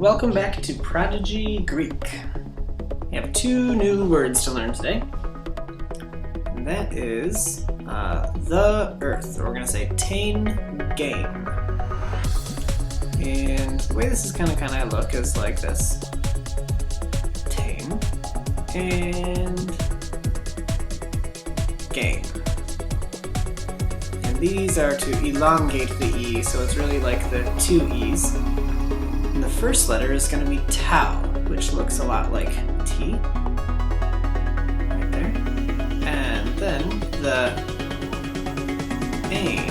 Welcome back to Prodigy Greek. We have two new words to learn today. And that is the earth, or we're going to say tain gain. And the way this is kind of look is like this. Tain and gain. And these are to elongate the E, so it's really like the two E's. And the first letter is going to be tau, which looks a lot like T. Right there. And then the ain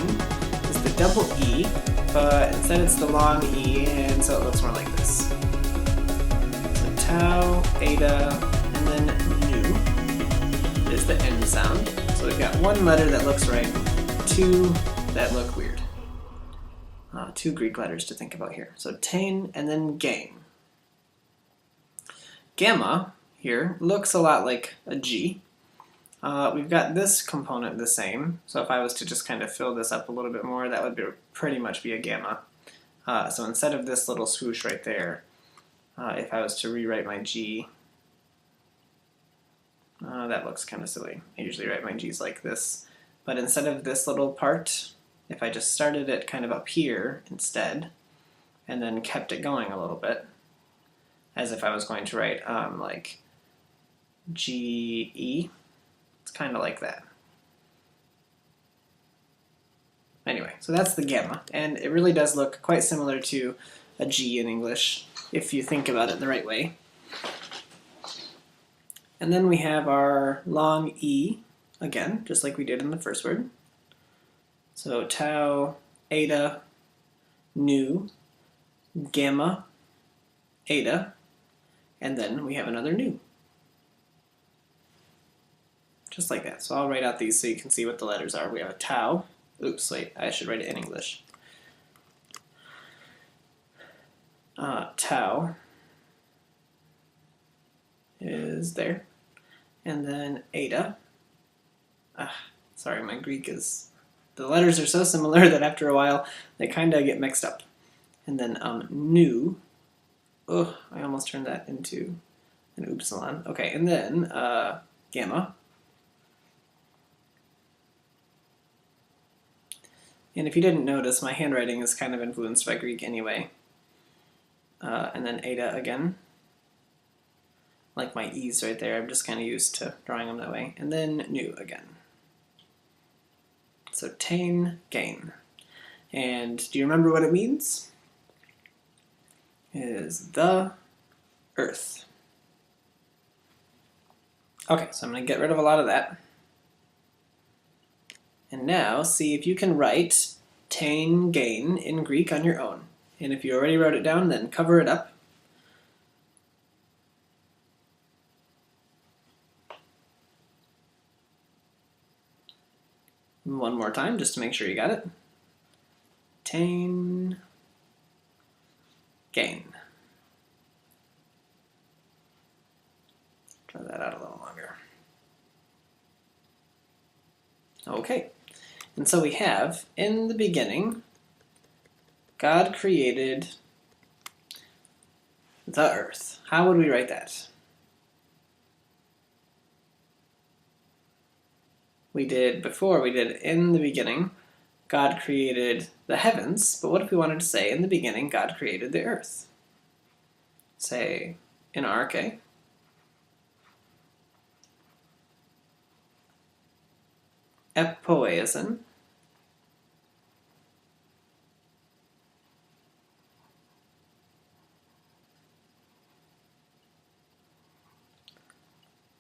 is the double E, but instead it's the long E, and so it looks more like this. So tau, eta, and then nu is the N sound. So we've got one letter that looks right, two that look weird. Two Greek letters to think about here. So tain and then gain. Gamma here looks a lot like a G. We've got this component the same, so if I was to just kind of fill this up a little bit more, that would pretty much be a gamma. So instead of this little swoosh right there, if I was to rewrite my G, that looks kind of silly. I usually write my G's like this, but instead of this little part, if I just started it kind of up here instead, and then kept it going a little bit, as if I was going to write like G-E, it's kind of like that. Anyway, so that's the gamma, and it really does look quite similar to a G in English, if you think about it the right way. And then we have our long E, again, just like we did in the first word. So tau, eta, nu, gamma, eta, and then we have another nu. Just like that. So I'll write out these so you can see what the letters are. We have a tau. Oops, wait, I should write it in English. Tau is there. And then eta. Sorry, my Greek is... The letters are so similar that after a while they kind of get mixed up. And then nu. Oh, I almost turned that into an upsilon. Okay, and then gamma. And if you didn't notice, my handwriting is kind of influenced by Greek anyway. And then eta again. Like my E's right there, I'm just kind of used to drawing them that way. And then nu again. So tain gain. And do you remember what it means? It is the earth. Okay, so I'm going to get rid of a lot of that. And now see if you can write tain gain in Greek on your own. And if you already wrote it down, then cover it up. One more time, just to make sure you got it. Tain gain. Try that out a little longer. Okay, and so we have, in the beginning, God created the earth. How would we write that? We did in the beginning, God created the heavens, but what if we wanted to say in the beginning, God created the earth? Say, in arche. Epoeison.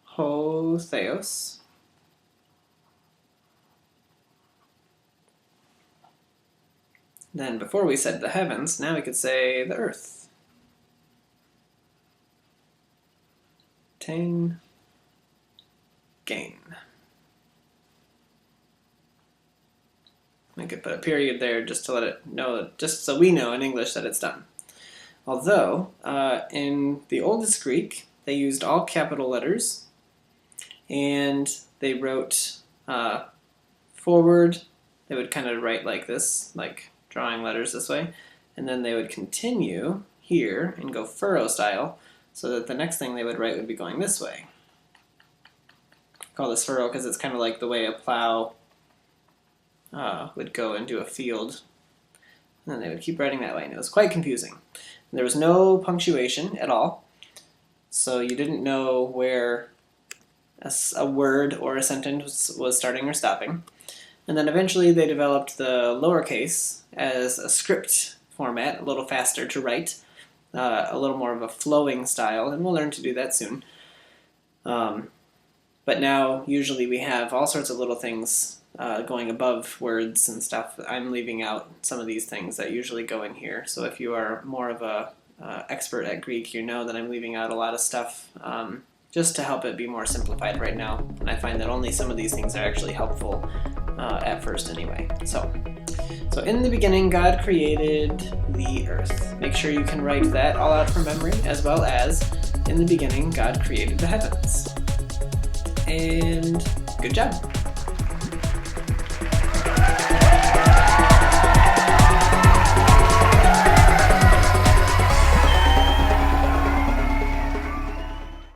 Ho theos. Then before we said the heavens, now we could say the earth. Tain gain. I could put a period there just to let it know, just so we know in English that it's done. Although, in the oldest Greek, they used all capital letters, and they wrote forward, they would kind of write like this, like drawing letters this way, and then they would continue here and go furrow style, so that the next thing they would write would be going this way. I call this furrow because it's kind of like the way a plow would go into a field. And then they would keep writing that way, and it was quite confusing. There was no punctuation at all, so you didn't know where a word or a sentence was starting or stopping. And then eventually they developed the lowercase as a script format, a little faster to write, a little more of a flowing style, and we'll learn to do that soon. But now usually we have all sorts of little things going above words and stuff. I'm leaving out some of these things that usually go in here, so if you are more of a expert at Greek, you know that I'm leaving out a lot of stuff just to help it be more simplified right now, and I find that only some of these things are actually helpful at first anyway. So in the beginning, God created the earth. Make sure you can write that all out from memory, as well as in the beginning, God created the heavens. And good job!